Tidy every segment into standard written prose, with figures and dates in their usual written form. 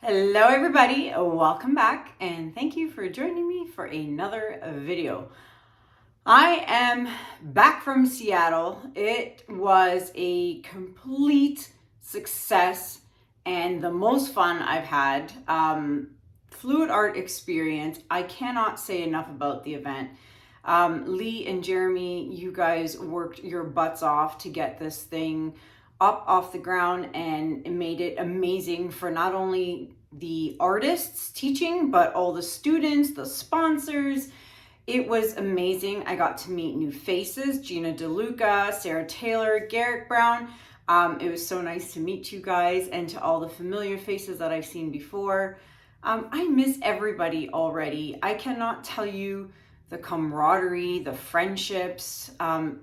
Hello everybody, welcome back and thank you for joining me for another video. I am back from Seattle. It was a complete success and the most fun I've had. Fluid art experience. I cannot say enough about the event. Lee and Jeremy, you guys worked your butts off to get this thing up off the ground and made it amazing for not only the artists teaching, but all the students, the sponsors. It was amazing. I got to meet new faces, Gina DeLuca, Sarah Taylor, Garrett Brown. It was so nice to meet you guys and to all the familiar faces that I've seen before. I miss everybody already. I cannot tell you the camaraderie, the friendships.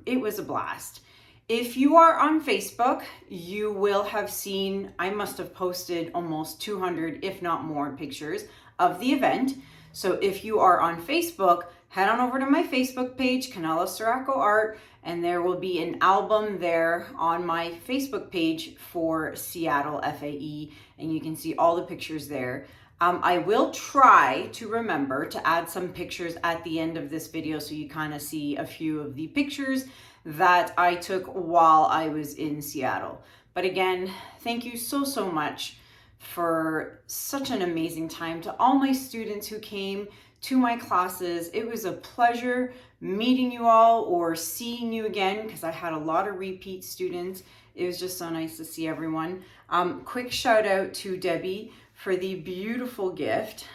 It was a blast. If you are on Facebook, you will have seen, I must have posted almost 200, if not more, pictures of the event. So if you are on Facebook, head on over to my Facebook page, Kanella Ciraco Art, and there will be an album there on my Facebook page for Seattle FAE, and you can see all the pictures there. I will try to remember to add some pictures at the end of this video so you kind of see a few of the pictures that I took while I was in Seattle. But again, thank you so much for such an amazing time. To all my students who came to my classes, it was a pleasure meeting you all or seeing you again because I had a lot of repeat students. It was just so nice to see everyone. Quick shout out to Debbie for the beautiful gift.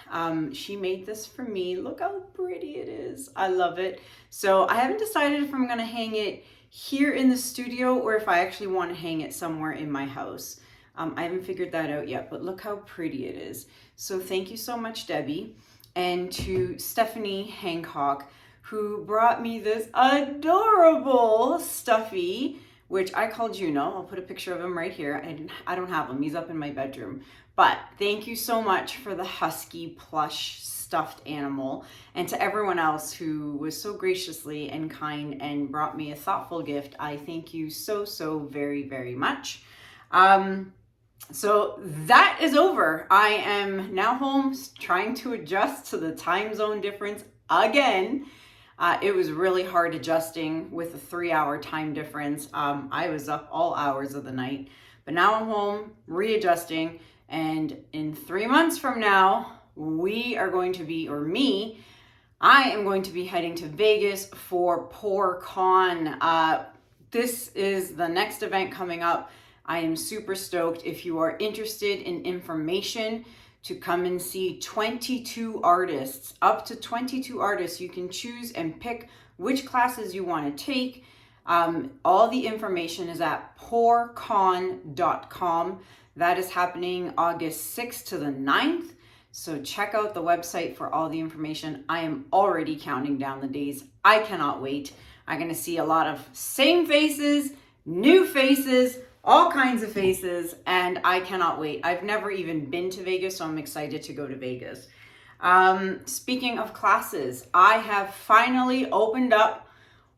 She made this for me. Look how pretty it is. I love it. So I haven't decided if I'm gonna hang it here in the studio or if I actually want to hang it somewhere in my house. I haven't figured that out yet, but look how pretty it is. So thank you so much, Debbie. And to Stephanie Hancock, who brought me this adorable stuffy, which I call Juno. I'll put a picture of him right here. I don't have him, he's up in my bedroom. But thank you so much for the husky plush stuffed animal, and to everyone else who was so graciously and kind and brought me a thoughtful gift. I thank you so very much. So that is over. I am now home trying to adjust to the time zone difference again. It was really hard adjusting with a 3-hour time difference. I was up all hours of the night, but now I'm home readjusting. And in 3 months from now, we are going to be, or me, I am going to be heading to Vegas for PourCon. This is the next event coming up. I am super stoked. If you are interested in information to come and see 22 artists, up to 22 artists, you can choose and pick which classes you want to take. All the information is at PourCon.com. That is happening August 6th to the 9th. So check out the website for all the information. I am already counting down the days. I cannot wait. I'm going to see a lot of same faces, new faces, all kinds of faces, and I cannot wait. I've never even been to Vegas, so I'm excited to go to Vegas. Speaking of classes, I have finally opened up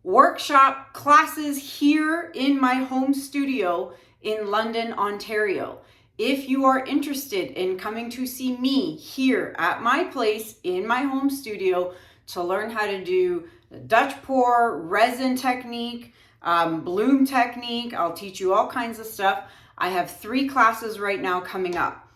workshop classes here in my home studio in London, Ontario. If you are interested in coming to see me here at my place in my home studio to learn how to do the Dutch pour, resin technique, bloom technique, I'll teach you all kinds of stuff. I have 3 classes right now coming up.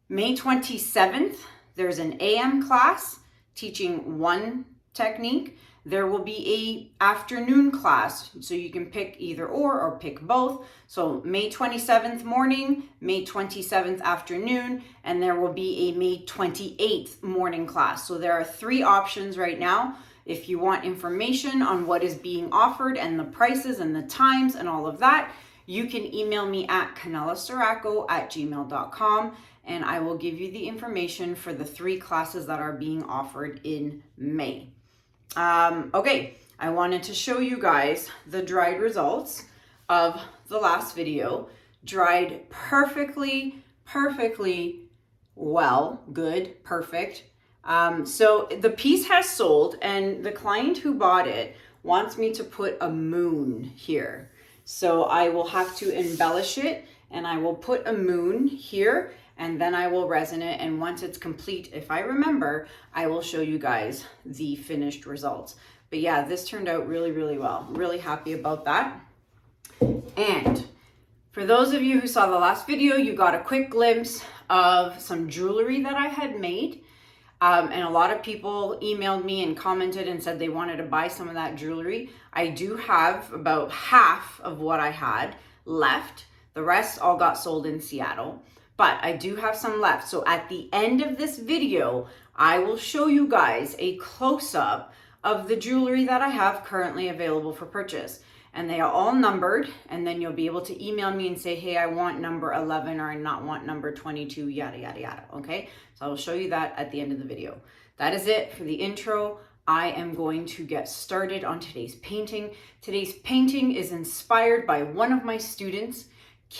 May 27th, there's an AM class teaching one technique. There will be a afternoon class, so you can pick either or pick both. So May 27th morning, May 27th afternoon, and there will be a May 28th morning class. So there are 3 options right now. If you want information on what is being offered and the prices and the times and all of that, you can email me at kanellaciraco@gmail.com, and I will give you the information for the 3 classes that are being offered in May. Okay, I wanted to show you guys the dried results of the last video. Dried perfectly well, good, perfect. So the piece has sold, and the client who bought it wants me to put a moon here. So I will have to embellish it, and I will put a moon here, and then I will resin it. And once it's complete, if I remember, I will show you guys the finished results. But yeah, this turned out really, really well. Really happy about that. And for those of you who saw the last video, you got a quick glimpse of some jewelry that I had made. And a lot of people emailed me and commented and said they wanted to buy some of that jewelry. I do have about half of what I had left. The rest all got sold in Seattle, but I do have some left. So at the end of this video, I will show you guys a close-up of the jewelry that I have currently available for purchase. And they are all numbered, and then you'll be able to email me and say, hey, I want number 11 or I not want number 22, yada, yada, yada, okay? So I will show you that at the end of the video. That is it for the intro. I am going to get started on today's painting. Today's painting is inspired by one of my students,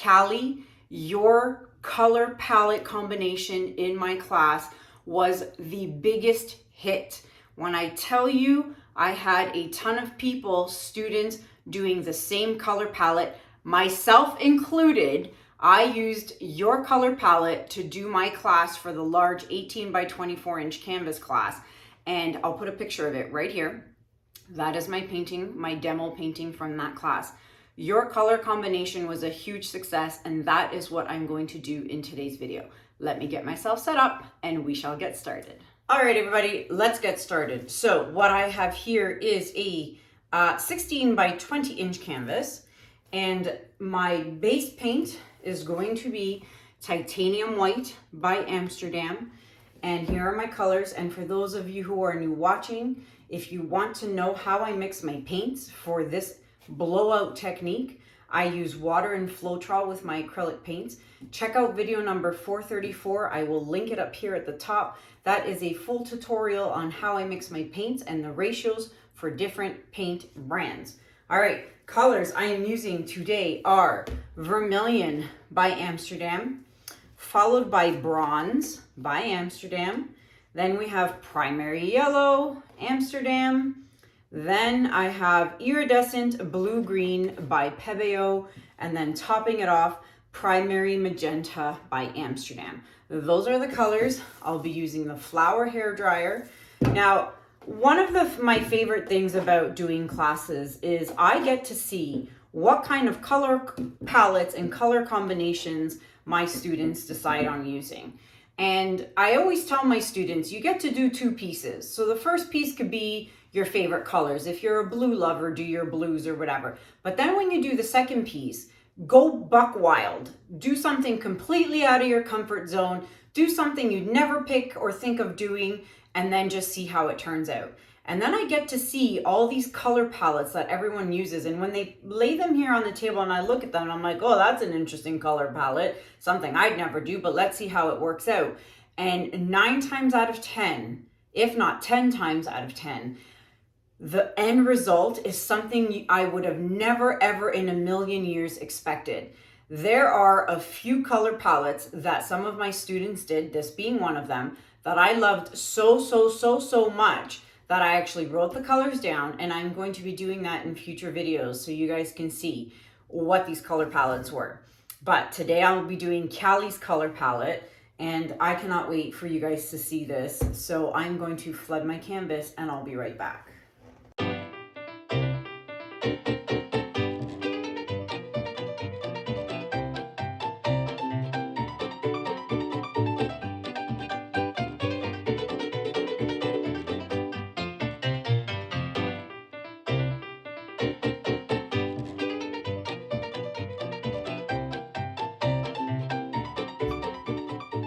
Callie. Your color palette combination in my class was the biggest hit. When I tell you, I had a ton of people, students, doing the same color palette, myself included. I used your color palette to do my class for the large 18 by 24 inch canvas class. And I'll put a picture of it right here. That is my painting, my demo painting from that class. Your color combination was a huge success, and that is what I'm going to do in today's video. Let me get myself set up and we shall get started. All right, everybody, let's get started. So what I have here is a 16 by 20 inch canvas, and my base paint is going to be Titanium White by Amsterdam. And here are my colors. And for those of you who are new watching, if you want to know how I mix my paints for this blowout technique, I use water and Floetrol with my acrylic paints. Check out video number 434. I will link it up here at the top. That is a full tutorial on how I mix my paints and the ratios for different paint brands. All right, colors I am using today are Vermillion by Amsterdam, followed by Bronze by Amsterdam. Then we have Primary Yellow, Amsterdam. Then I have Iridescent Blue Green by Pebeo, and then topping it off, Primary Magenta by Amsterdam. Those are the colors. I'll be using the flower hair dryer. Now, one of my favorite things about doing classes is I get to see what kind of color palettes and color combinations my students decide on using. And I always tell my students, you get to do two pieces. So the first piece could be your favorite colors. If you're a blue lover, do your blues or whatever. But then when you do the second piece, go buck wild. Do something completely out of your comfort zone. Do something you'd never pick or think of doing, and then just see how it turns out. And then I get to see all these color palettes that everyone uses. And when they lay them here on the table and I look at them, I'm like, oh, that's an interesting color palette. Something I'd never do, but let's see how it works out. And 9 times out of 10, if not 10 times out of 10, the end result is something I would have never, ever in a million years expected. There are a few color palettes that some of my students did, this being one of them, that I loved so much that I actually wrote the colors down, and I'm going to be doing that in future videos so you guys can see what these color palettes were. But today I'll be doing Callie's color palette, and I cannot wait for you guys to see this. So I'm going to flood my canvas and I'll be right back.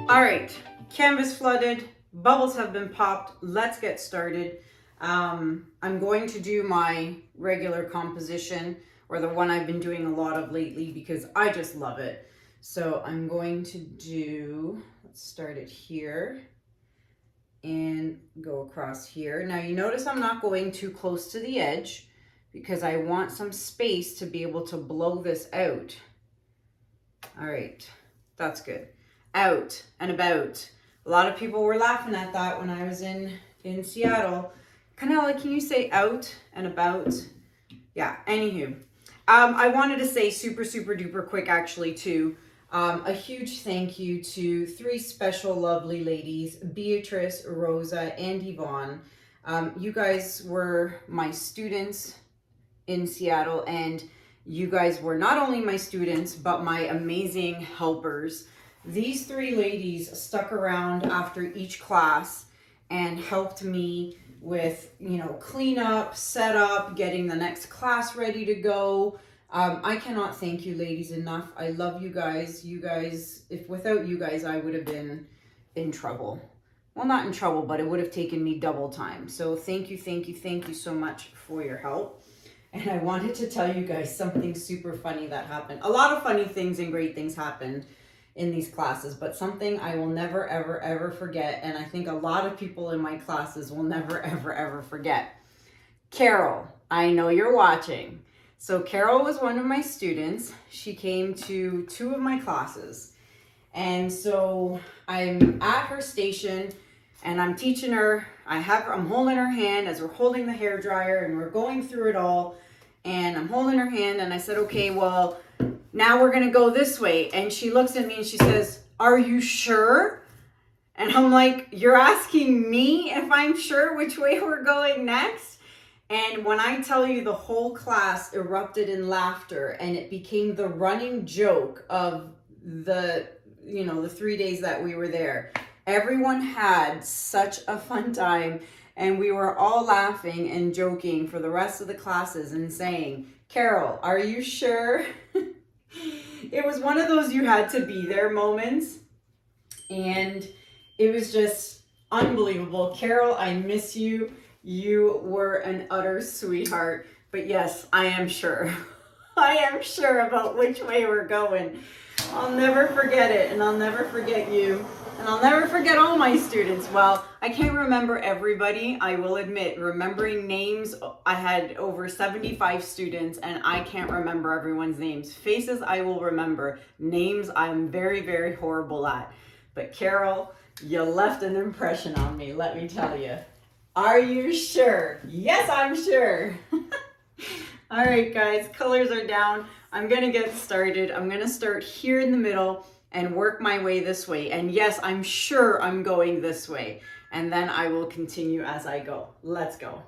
All right, canvas flooded, bubbles have been popped. Let's get started. I'm going to do my regular composition, or the one I've been doing a lot of lately because I just love it. So I'm going to do, let's start it here and go across here. Now you notice I'm not going too close to the edge because I want some space to be able to blow this out. All right, that's good. Out and about. A lot of people were laughing at that when I was in Seattle. Kanella, can you say out and about? Yeah, anywho. I wanted to say super duper quick actually too. A huge thank you to three special lovely ladies, Beatrice, Rosa, and Yvonne. You guys were my students in Seattle, and you guys were not only my students, but my amazing helpers. These three ladies stuck around after each class and helped me with, cleanup, setup, getting the next class ready to go. I cannot thank you ladies enough. I love you guys. You guys, if without you guys, I would have been in trouble. Well, not in trouble, but it would have taken me double time. So thank you so much for your help. And I wanted to tell you guys something super funny that happened. A lot of funny things and great things happened in these classes, but something I will never, ever, ever forget. And I think a lot of people in my classes will never, ever, ever forget. Carol, I know you're watching. So Carol was one of my students. She came to 2 of my classes. And so I'm at her station and I'm teaching her. I'm holding her hand as we're holding the hair dryer and we're going through it all. And I'm holding her hand and I said, okay, well, now we're gonna go this way. And she looks at me and she says, are you sure? And I'm like, you're asking me if I'm sure which way we're going next? And when I tell you, the whole class erupted in laughter and it became the running joke of the 3 days that we were there. Everyone had such a fun time and we were all laughing and joking for the rest of the classes and saying, Carol, are you sure? It was one of those you had to be there moments. And it was just unbelievable. Carol, I miss you. You were an utter sweetheart. But yes, I am sure. I am sure about which way we're going. I'll never forget it, and I'll never forget you, and I'll never forget all my students. Well, I can't remember everybody, I will admit. Remembering names, I had over 75 students, and I can't remember everyone's names. Faces, I will remember. Names, I'm very, very horrible at. But Carol, you left an impression on me, let me tell you. Are you sure? Yes, I'm sure. All right, guys, colors are down. I'm gonna get started. I'm gonna start here in the middle and work my way this way. And yes, I'm sure I'm going this way. And then I will continue as I go. Let's go.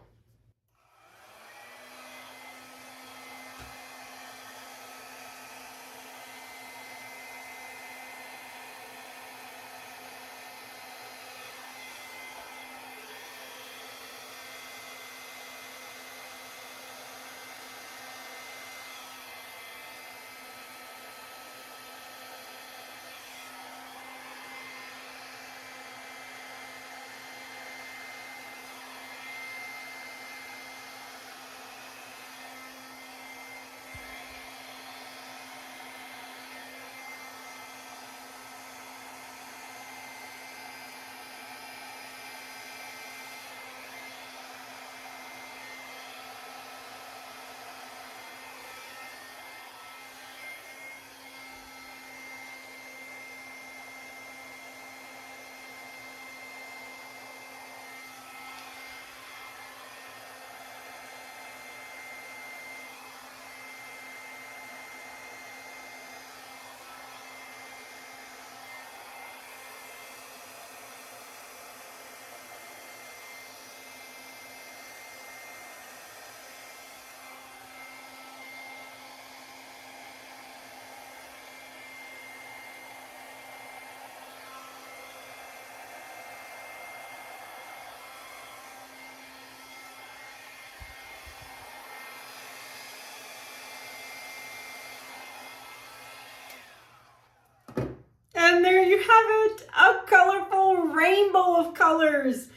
And there you have it, a colorful rainbow of colors.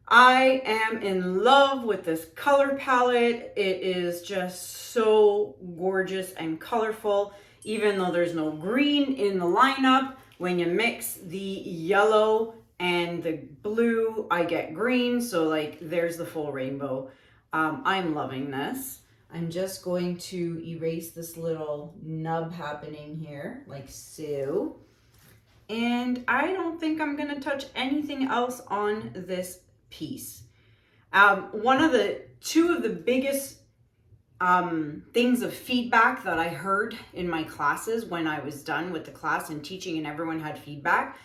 I am in love with this color palette. It is just so gorgeous and colorful, even though there's no green in the lineup. When you mix the yellow and the blue, I get green. So like, there's the full rainbow. I'm loving this. I'm just going to erase this little nub happening here, like so. And I don't think I'm gonna touch anything else on this piece. Two of the biggest things of feedback that I heard in my classes when I was done with the class and teaching and everyone had feedback,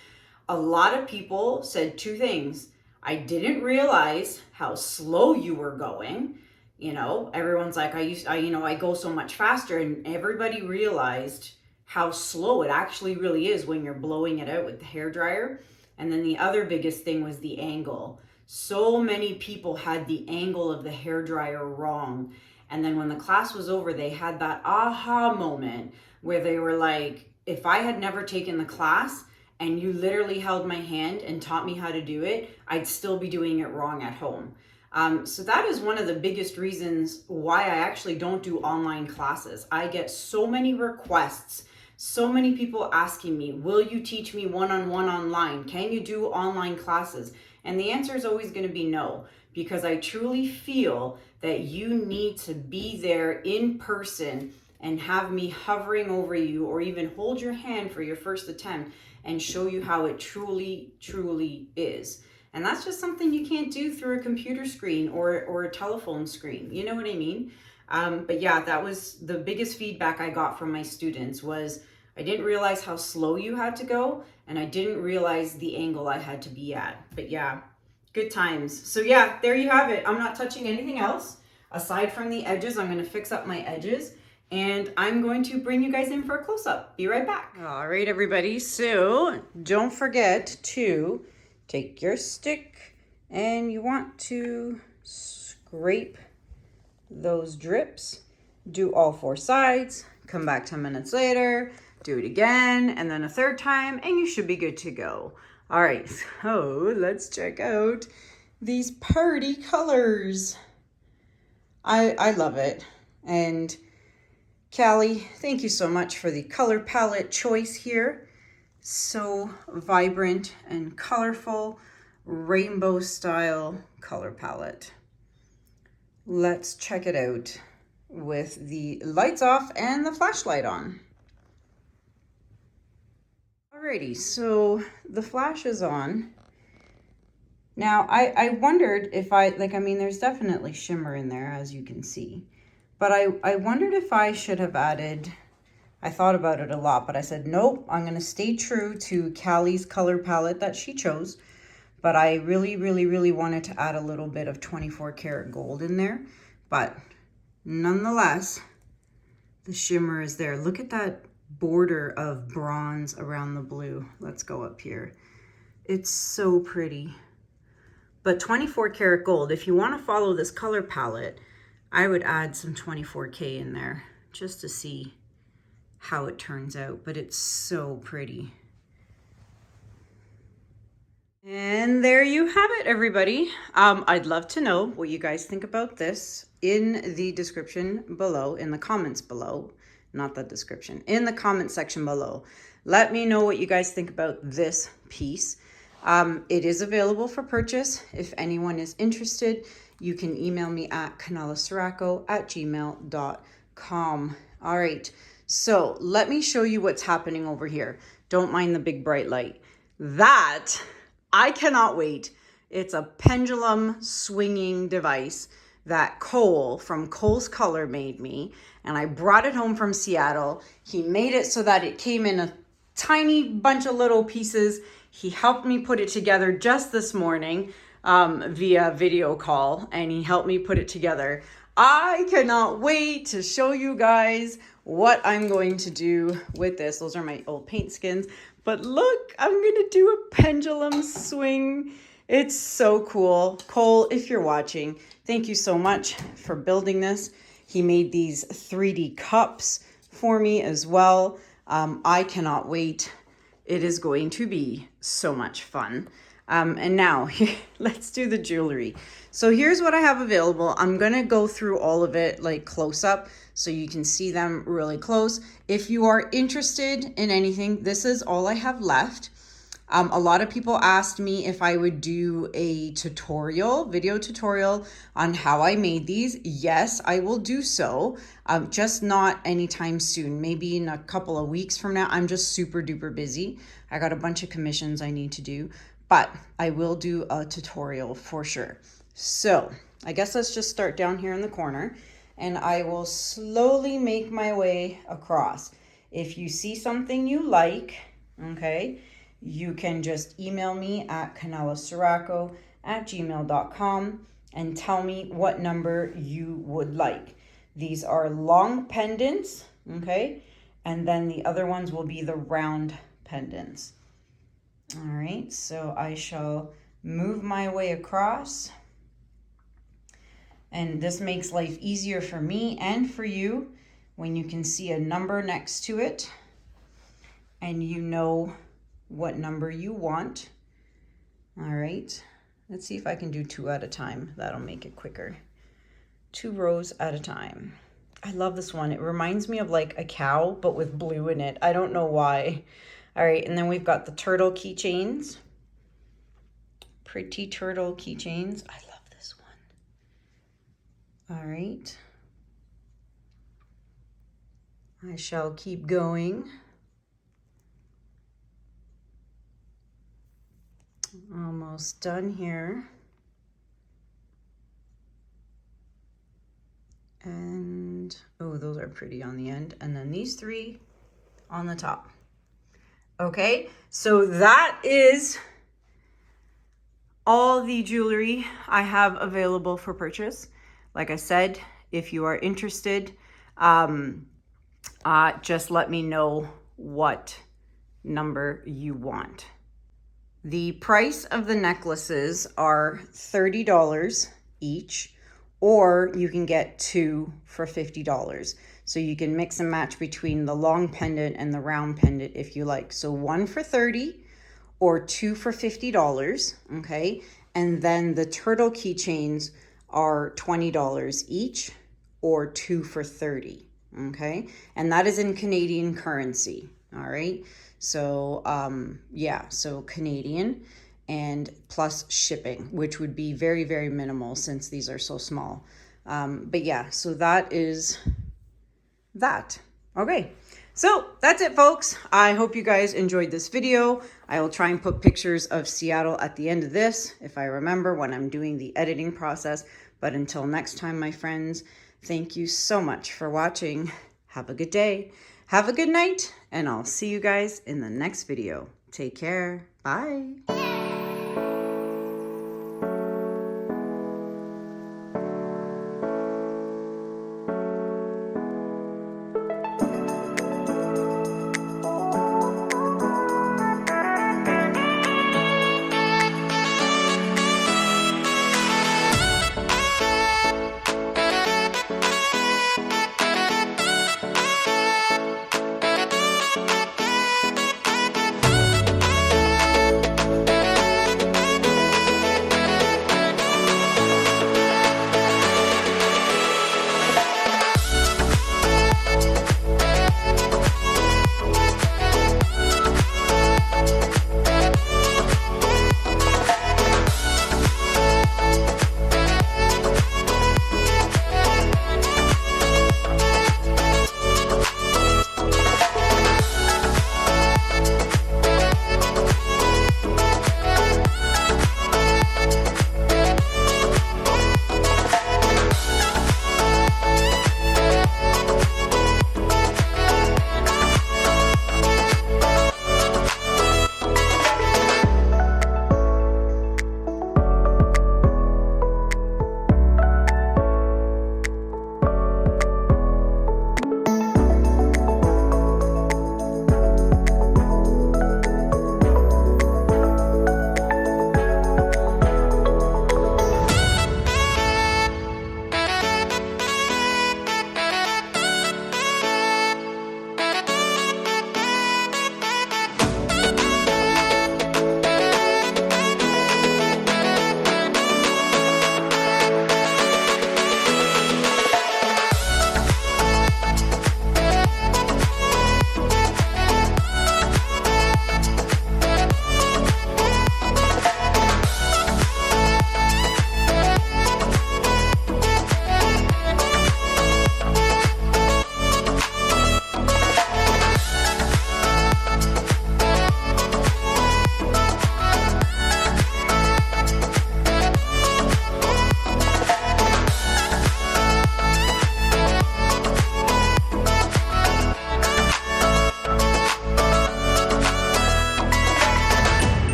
a lot of people said two things. I didn't realize how slow you were going. You know, everyone's like, I go so much faster, and everybody realized how slow it actually really is when you're blowing it out with the hairdryer. And then the other biggest thing was the angle. So many people had the angle of the hairdryer wrong. And then when the class was over, they had that aha moment where they were like, if I had never taken the class and you literally held my hand and taught me how to do it, I'd still be doing it wrong at home. So that is one of the biggest reasons why I actually don't do online classes. I get so many requests, so many people asking me, will you teach me one-on-one online? Can you do online classes? And the answer is always going to be no, because I truly feel that you need to be there in person and have me hovering over you or even hold your hand for your first attempt and show you how it truly, truly is. And that's just something you can't do through a computer screen or a telephone screen. You know what I mean? But yeah, that was the biggest feedback I got from my students was I didn't realize how slow you had to go, and I didn't realize the angle I had to be at. But yeah, good times. So yeah, there you have it. I'm not touching anything else aside from the edges. I'm going to fix up my edges, and I'm going to bring you guys in for a close-up. Be right back. All right, everybody. So don't forget to take your stick and you want to scrape those drips. Do all four sides. Come back 10 minutes later. Do it again, and then a third time, and you should be good to go. All right, so let's check out these party colors. I love it. And Callie, thank you so much for the color palette choice here. So vibrant and colorful, rainbow style color palette. Let's check it out with the lights off and the flashlight on. Alrighty, so the flash is on. Now, I wondered if there's definitely shimmer in there, as you can see. But I wondered if I should have added, I thought about it a lot, but I said, nope, I'm going to stay true to Callie's color palette that she chose. But I really, really, really wanted to add a little bit of 24 karat gold in there. But nonetheless, the shimmer is there. Look at that border of bronze around the blue. Let's go up here. It's so pretty. But 24 karat gold, if you want to follow this color palette, I would add some 24K in there just to see how it turns out. But it's so pretty. And there you have it, everybody. I'd love to know what you guys think about this in the description below, in the comments below. Not the description, in the comment section below. Let me know what you guys think about this piece. It is available for purchase. If anyone is interested, you can email me at kanellaciraco@gmail.com. All right, so let me show you what's happening over here. Don't mind the big bright light. That, I cannot wait. It's a pendulum swinging device that Cole from Cole's Color made me, and I brought it home from Seattle. He made it so that it came in a tiny bunch of little pieces. He helped me put it together just this morning via video call, and he helped me put it together. I cannot wait to show you guys what I'm going to do with this. Those are my old paint skins, but look, I'm gonna do a pendulum swing. It's so cool. Cole, if you're watching, thank you so much for building this. He made these 3D cups for me as well. I cannot wait. It is going to be so much fun. And now let's do the jewelry. So here's what I have available. I'm gonna go through all of it like close up so you can see them really close. If you are interested in anything, this is all I have left. A lot of people asked me if I would do a video tutorial on how I made these. Yes, I will do so, just not anytime soon, maybe in a couple of weeks from now. I'm just super duper busy. I got a bunch of commissions I need to do, but I will do a tutorial for sure. So I guess let's just start down here in the corner. and I will slowly make my way across. If you see something you like, okay, you can just email me at kanellaciraco@gmail.com and tell me what number you would like. These are long pendants, okay, and then the other ones will be the round pendants. All right, so I shall move my way across, and this makes life easier for me and for you when you can see a number next to it and you know what number you want. All right, let's see if I can do 2 at a time. That'll make it quicker. 2 rows at a time. I love this one. It reminds me of like a cow, but with blue in it. I don't know why. All right, and then we've got the turtle keychains. Pretty turtle keychains. I love this one. All right. I shall keep going. Almost done here. And, oh, those are pretty on the end. And then these 3 on the top. Okay, so that is all the jewelry I have available for purchase. Like I said, if you are interested, just let me know what number you want. The price of the necklaces are $30 each, or you can get 2 for $50. So you can mix and match between the long pendant and the round pendant if you like. So 1 for $30 or 2 for $50, okay? And then the turtle keychains are $20 each or 2 for $30, okay? And that is in Canadian currency, all right? So yeah, so Canadian and plus shipping, which would be very, very minimal since these are so small. But yeah, so that is that. Okay, so that's it, folks. I hope you guys enjoyed this video. I will try and put pictures of Seattle at the end of this, if I remember when I'm doing the editing process. But until next time, my friends, thank you so much for watching. Have a good day. Have a good night, and I'll see you guys in the next video. Take care. Bye.